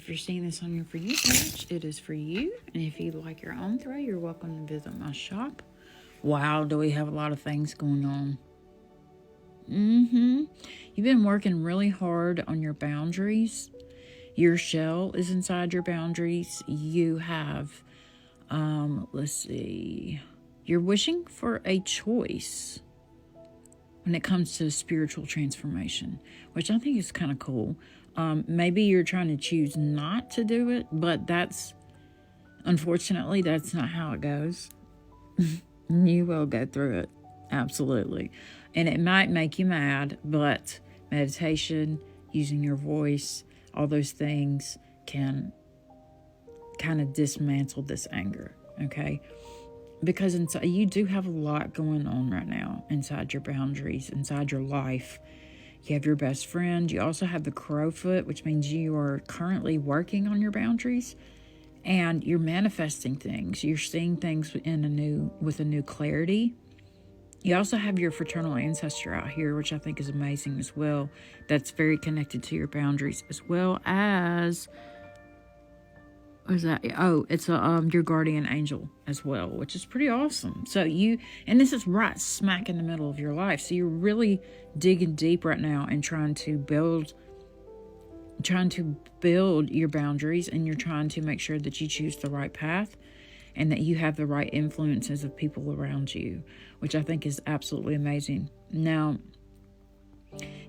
if you're seeing this on your For You page, it is for you. And if you'd like your own throw, you're welcome to visit my shop. Wow, do we have a lot of things going on. You've been working really hard on your boundaries. Your shell is inside your boundaries. You have, let's see, you're wishing for a choice when it comes to spiritual transformation, which I think is kind of cool. Maybe you're trying to choose not to do it, but unfortunately, that's not how it goes. You will go through it. Absolutely. And it might make you mad, but meditation, using your voice, all those things can kind of dismantle this anger, okay? Because inside, you do have a lot going on right now inside your boundaries, inside your life. You have your best friend. You also have the crowfoot, which means you are currently working on your boundaries and you're manifesting things. You're seeing things with a new clarity. You also have your fraternal ancestor out here, which I think is amazing as well. That's very connected to your boundaries, as well as, what is that? Oh, it's your guardian angel as well, which is pretty awesome. So and this is right smack in the middle of your life. So you're really digging deep right now and trying to build your boundaries, and you're trying to make sure that you choose the right path and that you have the right influences of people around you, which I think is absolutely amazing. Now,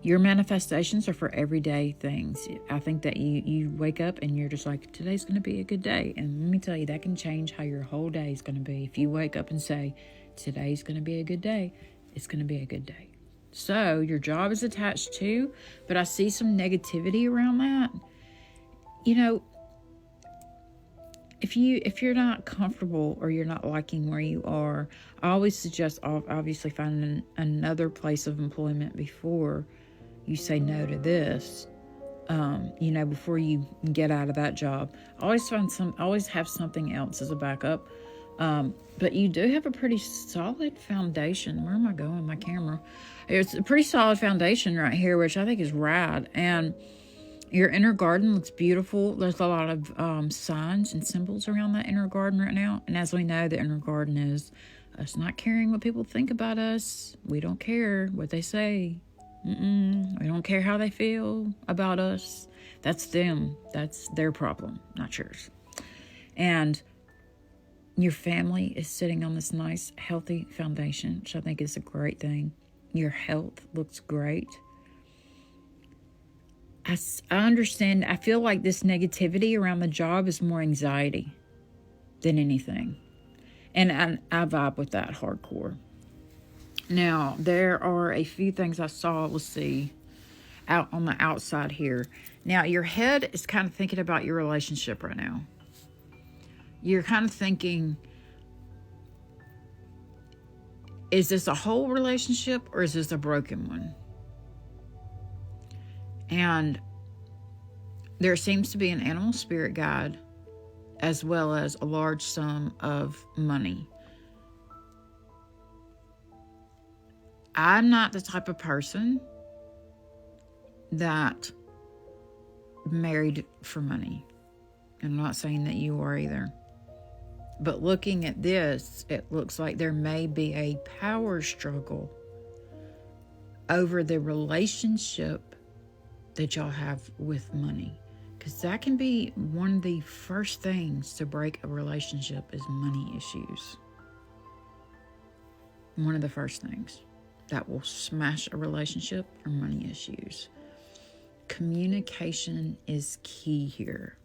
your manifestations are for everyday things. I think that you wake up and you're just like, today's going to be a good day. And let me tell you, that can change how your whole day is going to be. If you wake up and say, today's going to be a good day, it's going to be a good day. So your job is attached to, but I see some negativity around that. You know, if you're not comfortable or you're not liking where you are, I always suggest obviously finding another place of employment before you say no to this. Before you get out of that job, always have something else as a backup. But you do have a pretty solid foundation. Where am I going? My camera. It's a pretty solid foundation right here, which I think is rad. And your inner garden looks beautiful. There's a lot of signs and symbols around that inner garden right now. And as we know, the inner garden is us not caring what people think about us. We don't care what they say. We don't care how they feel about us. That's them. That's their problem, not yours. And your family is sitting on this nice, healthy foundation, which I think is a great thing. Your health looks great. I understand. I feel like this negativity around the job is more anxiety than anything. And I vibe with that hardcore. Now, there are a few things I saw, let's see, out on the outside here. Now, your head is kind of thinking about your relationship right now. You're kind of thinking, is this a whole relationship or is this a broken one? And there seems to be an animal spirit guide as well as a large sum of money. I'm not the type of person that married for money. I'm not saying that you are either. But looking at this, it looks like there may be a power struggle over the relationship that y'all have with money. Because that can be one of the first things to break a relationship is money issues. One of the first things that will smash a relationship are money issues. Communication is key here.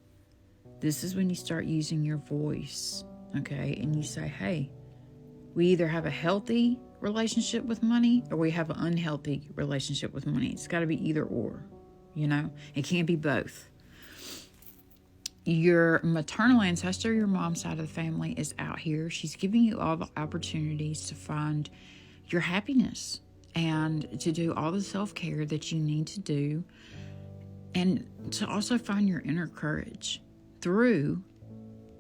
This is when you start using your voice, okay? And you say, hey, we either have a healthy relationship with money or we have an unhealthy relationship with money. It's got to be either or, It can't be both. Your maternal ancestor, your mom's side of the family, is out here. She's giving you all the opportunities to find your happiness and to do all the self-care that you need to do, and to also find your inner courage through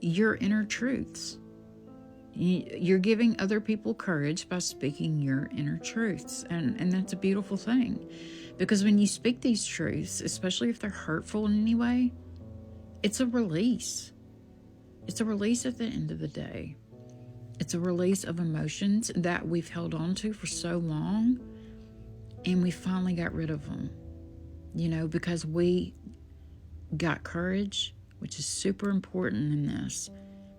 your inner truths. You're giving other people courage by speaking your inner truths, and that's a beautiful thing, because when you speak these truths, especially if they're hurtful in any way, it's a release. It's a release at the end of the day. It's a release of emotions that we've held on to for so long, and we finally got rid of them, because we got courage, which is super important in this.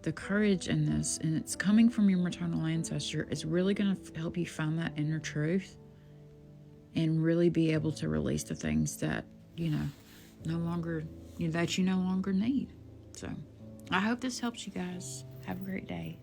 The courage in this, and it's coming from your maternal ancestor, is really going to help you find that inner truth and really be able to release the things that, no longer need. So I hope this helps you guys. Have a great day.